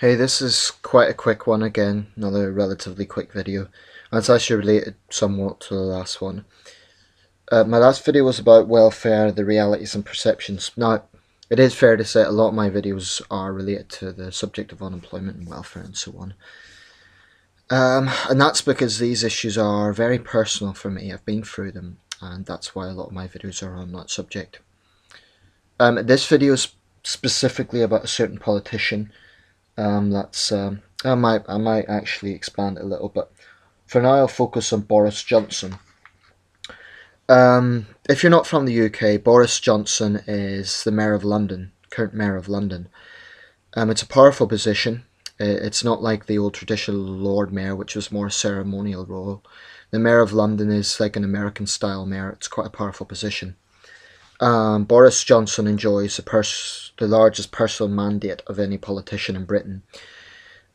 Hey, this is quite a quick one again, another relatively quick video. And it's actually related somewhat to the last one. My last video was about welfare, the realities and perceptions. Now, it is fair to say a lot of my videos are related to the subject of unemployment and welfare and so on. And that's because these issues are very personal for me. I've been through them, and that's why a lot of my videos are on that subject. This video is specifically about a certain politician. I might actually expand it a little, but for now I'll focus on Boris Johnson. If you're not from the UK, Boris Johnson is the Mayor of London, current Mayor of London. It's a powerful position. It's not like the old traditional Lord Mayor, which was more a ceremonial role. The Mayor of London is like an American-style mayor. It's quite a powerful position. Boris Johnson enjoys the largest personal mandate of any politician in Britain.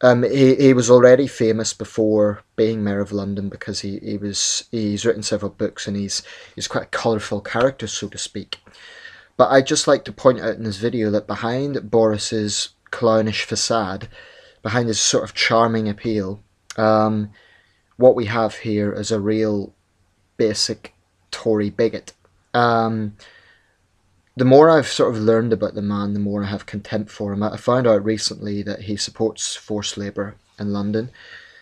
He was already famous before being Mayor of London because he's written several books and he's quite a colourful character, so to speak. But I'd just like to point out in this video that behind Boris's clownish facade, behind his sort of charming appeal, what we have here is a real basic Tory bigot. The more I've sort of learned about the man, the more I have contempt for him. I found out recently that he supports forced labour in London.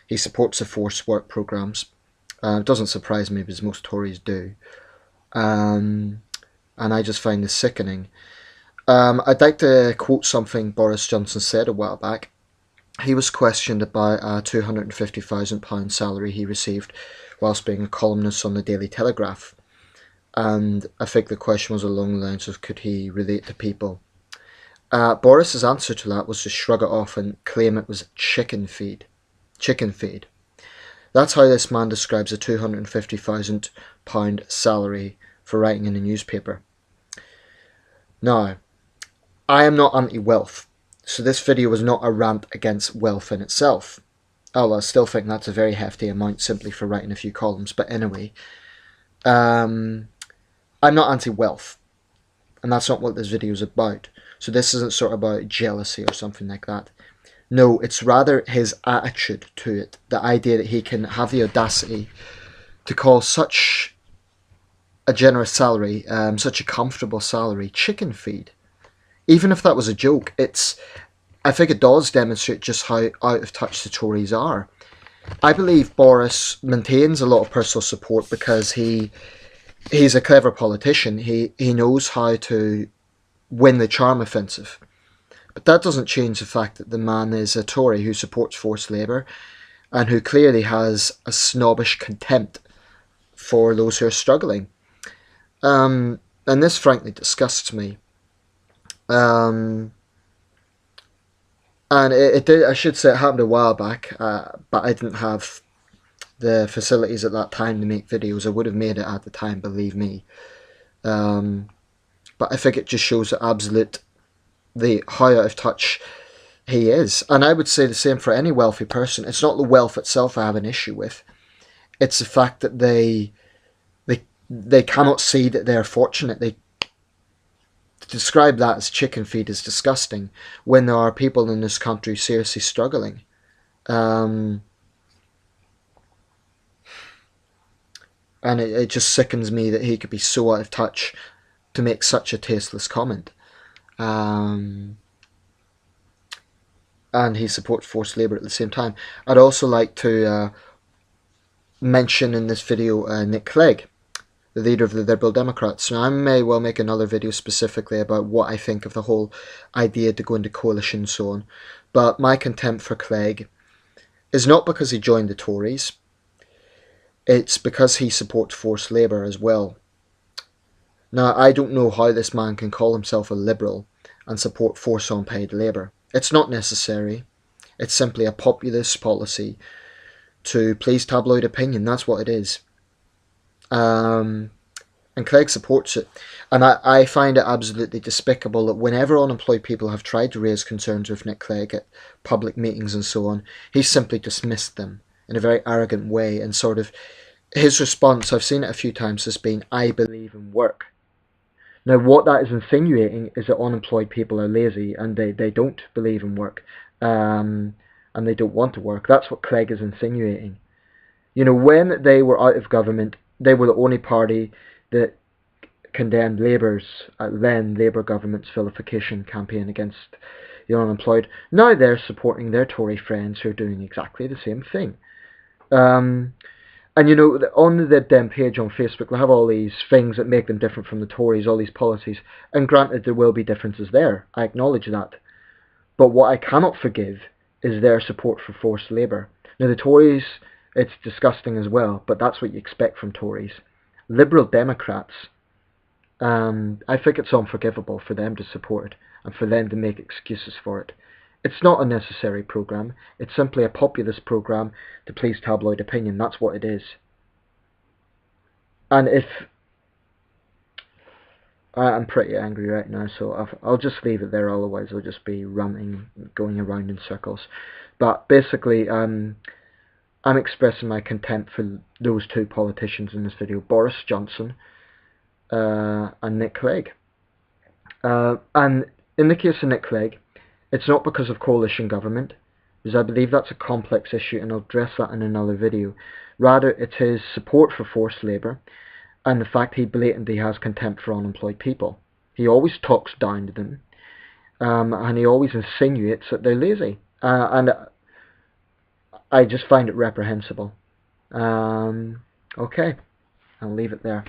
He supports the forced work programmes. It doesn't surprise me because most Tories do. And I just find this sickening. I'd like to quote something Boris Johnson said a while back. He was questioned about a £250,000 salary he received whilst being a columnist on the Daily Telegraph. And I think the question was along the lines of, could he relate to people? Boris's answer to that was to shrug it off and claim it was chicken feed. Chicken feed. That's how this man describes a £250,000 salary for writing in a newspaper. Now, I am not anti-wealth, so this video was not a rant against wealth in itself. Although I still think that's a very hefty amount simply for writing a few columns, but anyway. I'm not anti-wealth, and that's not what this video is about. So this isn't sort of about jealousy or something like that. No, it's rather his attitude to it. The idea that he can have the audacity to call such a generous salary, such a comfortable salary, chicken feed. Even if that was a joke, I think it does demonstrate just how out of touch the Tories are. I believe Boris maintains a lot of personal support because he's a clever politician. He knows how to win the charm offensive. But that doesn't change the fact that the man is a Tory who supports forced labour and who clearly has a snobbish contempt for those who are struggling. And this frankly disgusts me. And it did, I should say it happened a while back, but I didn't have the facilities at that time to make videos. I would have made it at the time, believe me. But I think it just shows how out of touch he is. And I would say the same for any wealthy person. It's not the wealth itself I have an issue with. It's the fact that they cannot see that they're fortunate. They describe that as chicken feed is disgusting when there are people in this country seriously struggling. And it just sickens me that he could be so out of touch to make such a tasteless comment. And he supports forced labour at the same time. I'd also like to mention in this video Nick Clegg, the leader of the Liberal Democrats. Now, I may well make another video specifically about what I think of the whole idea to go into coalition and so on. But my contempt for Clegg is not because he joined the Tories. It's because he supports forced labour as well. Now, I don't know how this man can call himself a liberal and support forced unpaid labour. It's not necessary. It's simply a populist policy to please tabloid opinion. That's what it is. And Clegg supports it. And I find it absolutely despicable that whenever unemployed people have tried to raise concerns with Nick Clegg at public meetings and so on, he's simply dismissed them in a very arrogant way, and sort of his response, I've seen it a few times, has been, I believe in work. Now what that is insinuating is that unemployed people are lazy and they don't believe in work. and they don't want to work. That's what Clegg is insinuating. You know, when they were out of government, they were the only party that condemned Labour's then Labour government's vilification campaign against the unemployed. Now they're supporting their Tory friends who are doing exactly the same thing. And you know, on the Dem page on Facebook, they have all these things that make them different from the Tories, all these policies. And granted, there will be differences there. I acknowledge that. But what I cannot forgive is their support for forced labour. Now, the Tories, it's disgusting as well, but that's what you expect from Tories. Liberal Democrats, I think it's unforgivable for them to support it and for them to make excuses for it. It's not a necessary programme. It's simply a populist programme to please tabloid opinion. That's what it is. And if... I'm pretty angry right now, so I'll just leave it there, otherwise I'll just be ranting, going around in circles. But basically, I'm expressing my contempt for those two politicians in this video, Boris Johnson and Nick Clegg. And in the case of Nick Clegg, it's not because of coalition government, because I believe that's a complex issue and I'll address that in another video. Rather, it's his support for forced labour and the fact he blatantly has contempt for unemployed people. He always talks down to them, and he always insinuates that they're lazy. And I just find it reprehensible. Okay, I'll leave it there.